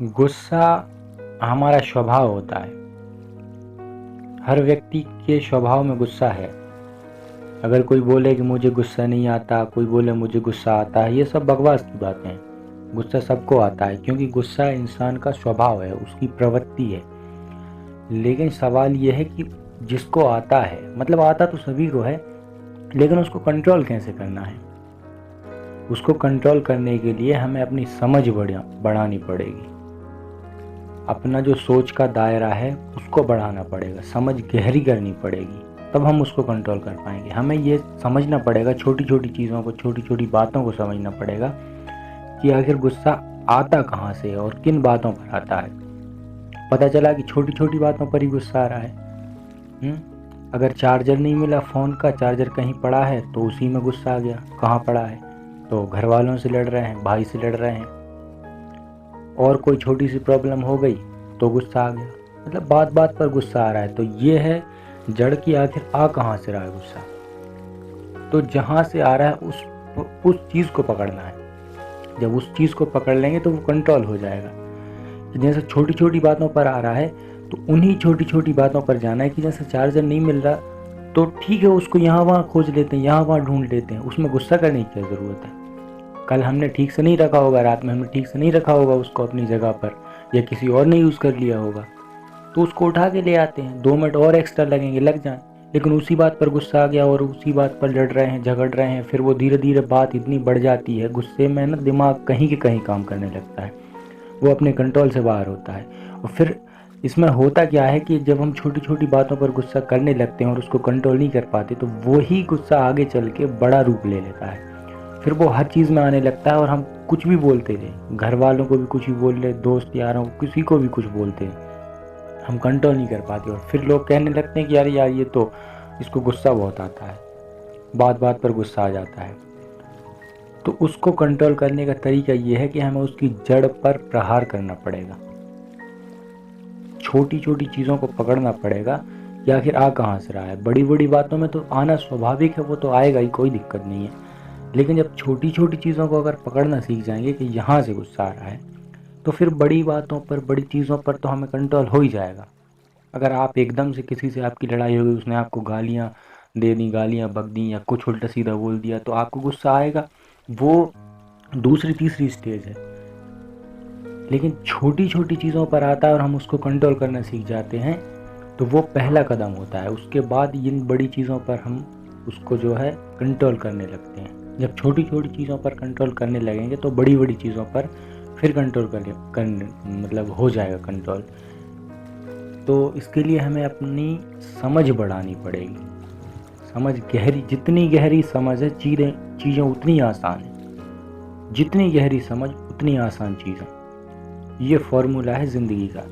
गुस्सा हमारा स्वभाव होता है। हर व्यक्ति के स्वभाव में गुस्सा है। अगर कोई बोले कि मुझे गुस्सा नहीं आता, कोई बोले मुझे गुस्सा आता है, ये सब बकवास की बातें हैं। गुस्सा सबको आता है क्योंकि गुस्सा इंसान का स्वभाव है, उसकी प्रवृत्ति है। लेकिन सवाल ये है कि जिसको आता है, मतलब आता तो सभी को है, लेकिन उसको कंट्रोल कैसे करना है। उसको कंट्रोल करने के लिए हमें अपनी समझ बढ़ानी पड़ेगी। अपना जो सोच का दायरा है उसको बढ़ाना पड़ेगा, समझ गहरी करनी पड़ेगी, तब हम उसको कंट्रोल कर पाएंगे। हमें ये समझना पड़ेगा, छोटी छोटी चीज़ों को, छोटी छोटी बातों को समझना पड़ेगा कि आखिर गुस्सा आता कहाँ से और किन बातों पर आता है। पता चला कि छोटी छोटी बातों पर ही गुस्सा आ रहा है। अगर चार्जर नहीं मिला फ़ोन का, चार्जर कहीं पड़ा है तो उसी में गुस्सा आ गया। कहाँ पड़ा है? तो घर वालों से लड़ रहे हैं, भाई से लड़ रहे हैं, और कोई छोटी सी प्रॉब्लम हो गई तो गुस्सा आ गया। मतलब बात बात पर गुस्सा आ रहा है। तो ये है जड़ की आखिर आ कहाँ से रहा है गुस्सा। तो जहाँ से आ रहा है उस चीज़ को पकड़ना है। जब उस चीज़ को पकड़ लेंगे तो वो कंट्रोल हो जाएगा। जैसे छोटी छोटी बातों पर आ रहा है तो उन्हीं छोटी छोटी बातों पर जाना है कि जैसे चार्जर नहीं मिल रहा तो ठीक है, उसको यहाँ वहाँ खोज लेते हैं, यहाँ वहाँ ढूंढ लेते हैं, उसमें गुस्सा करने की क्या ज़रूरत है। कल हमने ठीक से नहीं रखा होगा, रात में हमने ठीक से नहीं रखा होगा उसको अपनी जगह पर, या किसी और ने यूज़ कर लिया होगा, तो उसको उठा के ले आते हैं। 2 मिनट और एक्स्ट्रा लगेंगे, लग जाए, लेकिन उसी बात पर गुस्सा आ गया और उसी बात पर लड़ रहे हैं, झगड़ रहे हैं। फिर वो धीरे धीरे बात इतनी बढ़ जाती है, गुस्से में ना दिमाग कहीं के कहीं काम करने लगता है, वो अपने कंट्रोल से बाहर होता है। और फिर इसमें होता क्या है कि जब हम छोटी छोटी बातों पर गुस्सा करने लगते हैं और उसको कंट्रोल नहीं कर पाते, तो वही गुस्सा आगे चल के बड़ा रूप ले लेता है। फिर वो हर चीज़ में आने लगता है और हम कुछ भी बोलते रहे, घर वालों को भी कुछ भी बोल रहे, दोस्त यारों को, किसी को भी कुछ बोलते हैं, हम कंट्रोल नहीं कर पाते। और फिर लोग कहने लगते हैं कि यार ये तो इसको गुस्सा बहुत आता है, बात बात पर गुस्सा आ जाता है। तो उसको कंट्रोल करने का तरीका ये है कि हमें उसकी जड़ पर प्रहार करना पड़ेगा, छोटी छोटी चीज़ों को पकड़ना पड़ेगा कि आखिर आ कहाँ से रहा है। बड़ी बड़ी बातों में तो आना स्वाभाविक है, वो तो आएगा ही, कोई दिक्कत नहीं है। लेकिन जब छोटी छोटी चीज़ों को अगर पकड़ना सीख जाएंगे कि यहाँ से गुस्सा आ रहा है, तो फिर बड़ी बातों पर, बड़ी चीज़ों पर तो हमें कंट्रोल हो ही जाएगा। अगर आप एकदम से किसी से आपकी लड़ाई हो गई, उसने आपको गालियाँ दे दी, गालियाँ बक दी, या कुछ उल्टा सीधा बोल दिया, तो आपको गुस्सा आएगा। वो दूसरी तीसरी स्टेज है। लेकिन छोटी छोटी चीज़ों पर आता है और हम उसको कंट्रोल करना सीख जाते हैं, तो वो पहला कदम होता है। उसके बाद इन बड़ी चीज़ों पर हम उसको जो है कंट्रोल करने लगते हैं। जब छोटी छोटी चीज़ों पर कंट्रोल करने लगेंगे तो बड़ी बड़ी चीज़ों पर फिर कंट्रोल करने मतलब हो जाएगा कंट्रोल। तो इसके लिए हमें अपनी समझ बढ़ानी पड़ेगी। समझ गहरी, जितनी गहरी समझ है, चीज़ें उतनी आसान है। जितनी गहरी समझ उतनी आसान चीज़ है। ये फॉर्मूला है ज़िंदगी का।